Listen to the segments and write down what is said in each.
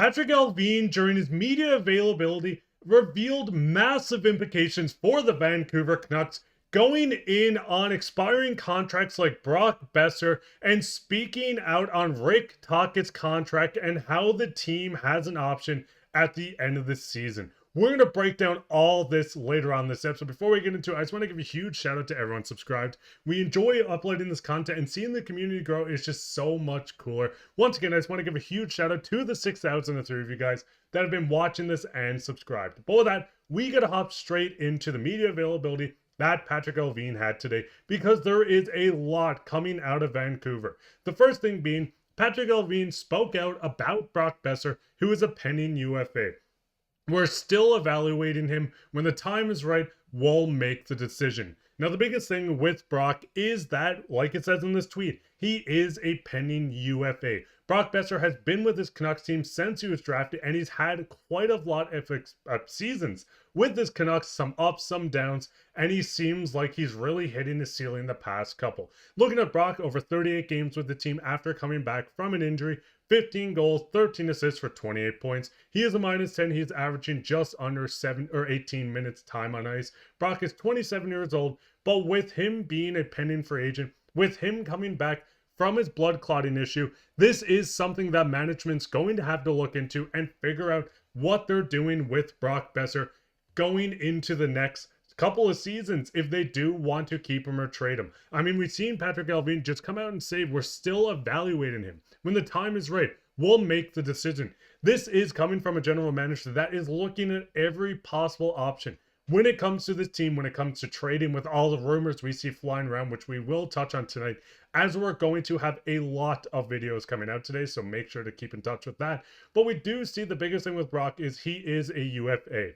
Patrik Allvin, during his media availability, revealed massive implications for the Vancouver Canucks, going in on expiring contracts like Brock Boeser and speaking out on Rick Tocchet's contract and how the team has an option at the end of the season. We're going to break down all this later on this episode. Before we get into it, I just want to give a huge shout out to everyone subscribed. We enjoy uploading this content, and seeing the community grow is just so much cooler. Once again, I just want to give a huge shout out to the 6,003 of you guys that have been watching this and subscribed. But with that, we got to hop straight into the media availability that Patrik Allvin had today, because there is a lot coming out of Vancouver. The first thing being, Patrik Allvin spoke out about Brock Boeser, who is a pending UFA. We're still evaluating him. When the time is right, we'll make the decision. Now, the biggest thing with Brock is that, like it says in this tweet, he is a pending UFA. Brock Boeser has been with this Canucks team since he was drafted, and he's had quite a lot of seasons with this Canucks, some ups, some downs, and he seems like he's really hitting the ceiling the past couple. Looking at Brock, over 38 games with the team after coming back from an injury, 15 goals, 13 assists for 28 points. He is a -10. He is averaging just under 7 or 18 minutes time on ice. Brock is 27 years old, but with him being a pending free agent, with him coming back from his blood clotting issue, this is something that management's going to have to look into and figure out what they're doing with Brock Boeser going into the next couple of seasons if they do want to keep him or trade him. I mean, we've seen Patrik Allvin just come out and say we're still evaluating him. When the time is right, we'll make the decision. This is coming from a general manager that is looking at every possible option when it comes to this team, when it comes to trading, with all the rumors we see flying around, which we will touch on tonight, as we're going to have a lot of videos coming out today, so make sure to keep in touch with that. But we do see the biggest thing with Brock is he is a UFA.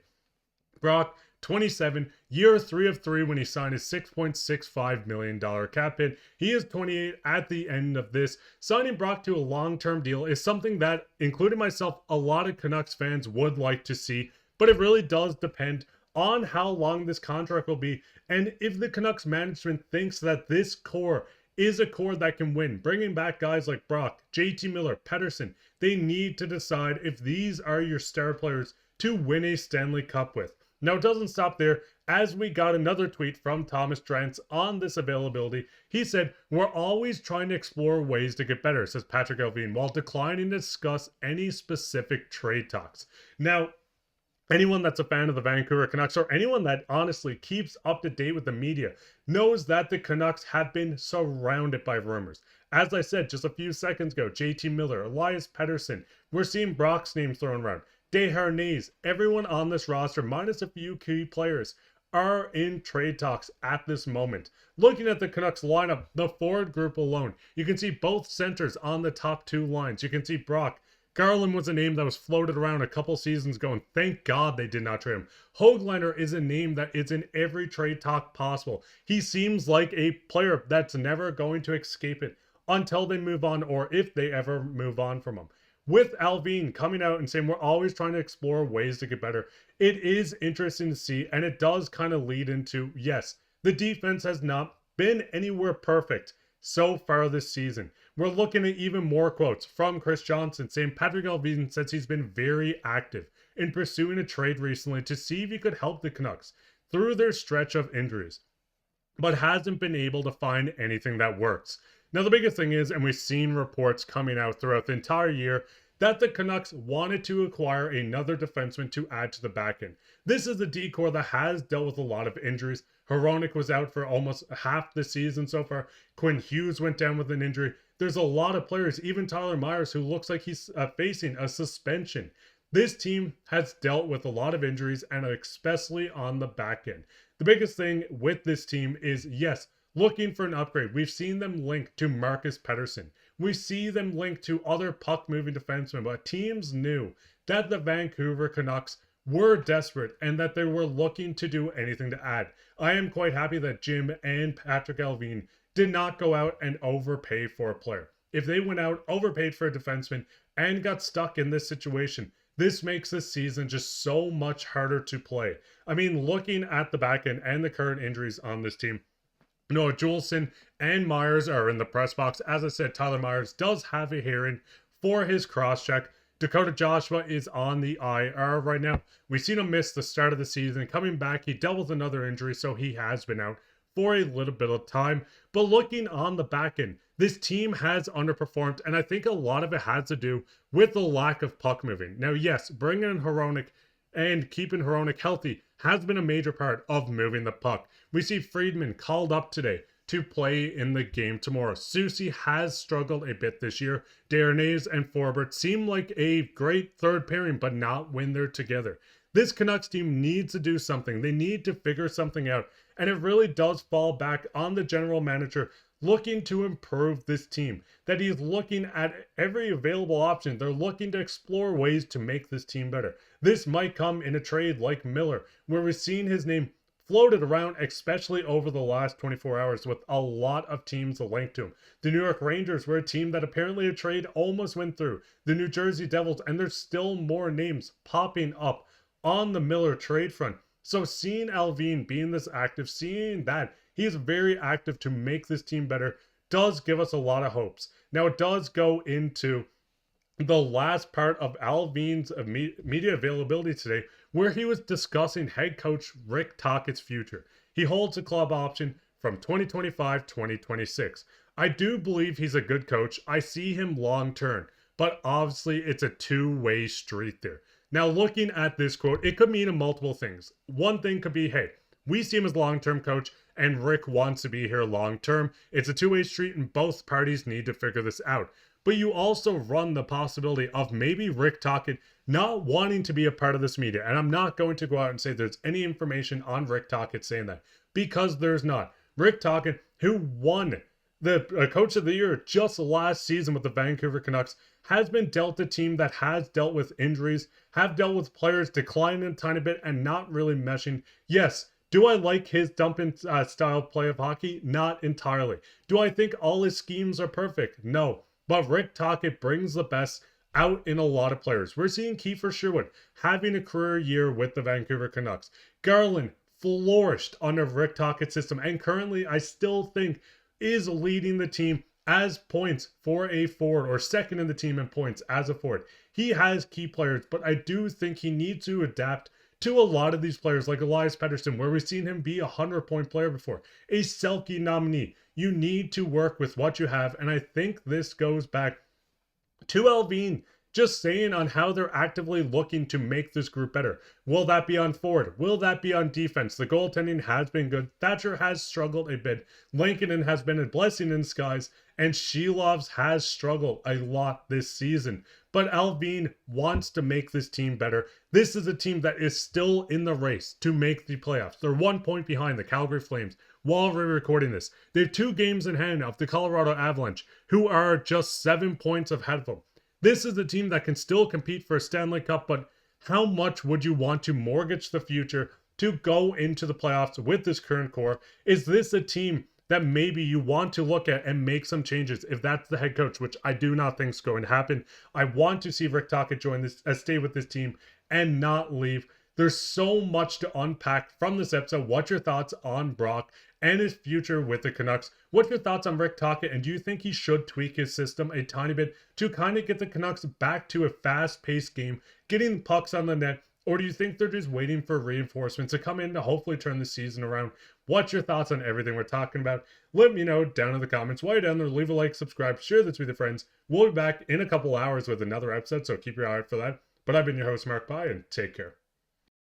Brock, 27, year 3 of 3 when he signed his $6.65 million cap hit. He is 28 at the end of this. Signing Brock to a long-term deal is something that, including myself, a lot of Canucks fans would like to see, but it really does depend on how long this contract will be, and if the Canucks management thinks that this core is a core that can win. Bringing back guys like Brock, JT Miller, Pettersson, they need to decide if these are your star players to win a Stanley Cup with. Now, it doesn't stop there, as we got another tweet from Thomas Drance on this availability. He said, "We're always trying to explore ways to get better," says Patrik Allvin, while declining to discuss any specific trade talks. Now, anyone that's a fan of the Vancouver Canucks, or anyone that honestly keeps up to date with the media, knows that the Canucks have been surrounded by rumors. As I said just a few seconds ago, JT Miller, Elias Pettersson, we're seeing Brock's name thrown around. Desharnais, everyone on this roster, minus a few key players, are in trade talks at this moment. Looking at the Canucks lineup, the forward group alone, you can see both centers on the top two lines. You can see Brock. Garland was a name that was floated around a couple seasons ago, and thank God they did not trade him. Höglander is a name that is in every trade talk possible. He seems like a player that's never going to escape it until they move on, or if they ever move on from him. With Allvin coming out and saying we're always trying to explore ways to get better, it is interesting to see, and it does kind of lead into, yes, the defense has not been anywhere perfect so far this season. We're looking at even more quotes from Chris Johnson saying Patrik Allvin says he's been very active in pursuing a trade recently to see if he could help the Canucks through their stretch of injuries, but hasn't been able to find anything that works. Now, the biggest thing is, and we've seen reports coming out throughout the entire year, that the Canucks wanted to acquire another defenseman to add to the back end. This is a D-core that has dealt with a lot of injuries. Hronek was out for almost half the season so far. Quinn Hughes went down with an injury. There's a lot of players, even Tyler Myers, who looks like he's facing a suspension. This team has dealt with a lot of injuries, and especially on the back end. The biggest thing with this team is, yes, looking for an upgrade. We've seen them linked to Marcus Pettersson. We see them linked to other puck-moving defensemen, but teams knew that the Vancouver Canucks were desperate and that they were looking to do anything to add. I am quite happy that Jim and Patrik Allvin did not go out and overpay for a player. If they went out, overpaid for a defenseman, and got stuck in this situation, this makes this season just so much harder to play. I mean, looking at the back end and the current injuries on this team, Noah Juleson and Myers are in the press box. As I said, Tyler Myers does have a hearing for his cross-check. Dakota Joshua is on the IR right now. We've seen him miss the start of the season. Coming back, he dealt with another injury, so he has been out for a little bit of time. But looking on the back end, this team has underperformed, and I think a lot of it has to do with the lack of puck moving. Now, yes, bringing in Hronek and keeping Hronek healthy has been a major part of moving the puck. We see Friedman called up today to play in the game tomorrow. Susie has struggled a bit this year. Darnay's and Forbert seem like a great third pairing, but not when they're together. This Canucks team needs to do something. They need to figure something out. And it really does fall back on the general manager looking to improve this team. That he's looking at every available option. They're looking to explore ways to make this team better. This might come in a trade like Miller, where we've seen his name floated around, especially over the last 24 hours, with a lot of teams linked to him. The New York Rangers were a team that apparently a trade almost went through. The New Jersey Devils, and there's still more names popping up on the Miller trade front. So seeing Allvin being this active, seeing that he's very active to make this team better, does give us a lot of hopes. Now, it does go into the last part of Allvin's media availability today, where he was discussing head coach Rick Tocchet's future. He holds a club option from 2025-2026. I do believe he's a good coach. I see him long term, but obviously it's a two-way street there. Now, looking at this quote, it could mean multiple things. One thing could be, hey, we see him as long-term coach and Rick wants to be here long-term. It's a two-way street and both parties need to figure this out. But you also run the possibility of maybe Rick Tocchet not wanting to be a part of this media. And I'm not going to go out and say there's any information on Rick Tocchet saying that, because there's not. Rick Tocchet, who won the Coach of the Year just last season with the Vancouver Canucks, has been dealt a team that has dealt with injuries, have dealt with players declining a tiny bit and not really meshing. Yes, do I like his dumping style play of hockey? Not entirely. Do I think all his schemes are perfect? No. But Rick Tocchet brings the best out in a lot of players. We're seeing Kiefer Sherwood having a career year with the Vancouver Canucks. Garland flourished under Rick Tocchet's system, and currently I still think is leading the team as points for a forward, or second in the team in points as a forward. He has key players, but I do think he needs to adapt to a lot of these players like Elias Pettersson, where we've seen him be a 100-point player before. A Selke nominee. You need to work with what you have, and I think this goes back to Allvin just saying on how they're actively looking to make this group better. Will that be on forward? Will that be on defense? The goaltending has been good. Thatcher has struggled a bit. Lankinen has been a blessing in disguise, and Shilovs has struggled a lot this season. But Allvin wants to make this team better. This is a team that is still in the race to make the playoffs. They're 1 point behind the Calgary Flames while we're recording this. They have 2 games in hand of the Colorado Avalanche, who are just 7 points ahead of them. This is a team that can still compete for a Stanley Cup, but how much would you want to mortgage the future to go into the playoffs with this current core? Is this a team that maybe you want to look at and make some changes if that's the head coach, which I do not think is going to happen? I want to see Rick Tocchet join this, stay with this team and not leave. There's so much to unpack from this episode. What's your thoughts on Brock and his future with the Canucks? What's your thoughts on Rick Tocchet, and do you think he should tweak his system a tiny bit to kind of get the Canucks back to a fast-paced game, getting pucks on the net, or do you think they're just waiting for reinforcements to come in to hopefully turn the season around? What's your thoughts on everything we're talking about? Let me know down in the comments. While you're down there, leave a like, subscribe, share this with your friends. We'll be back in a couple hours with another episode, so keep your eye out for that. But I've been your host, Mark Pye, and take care.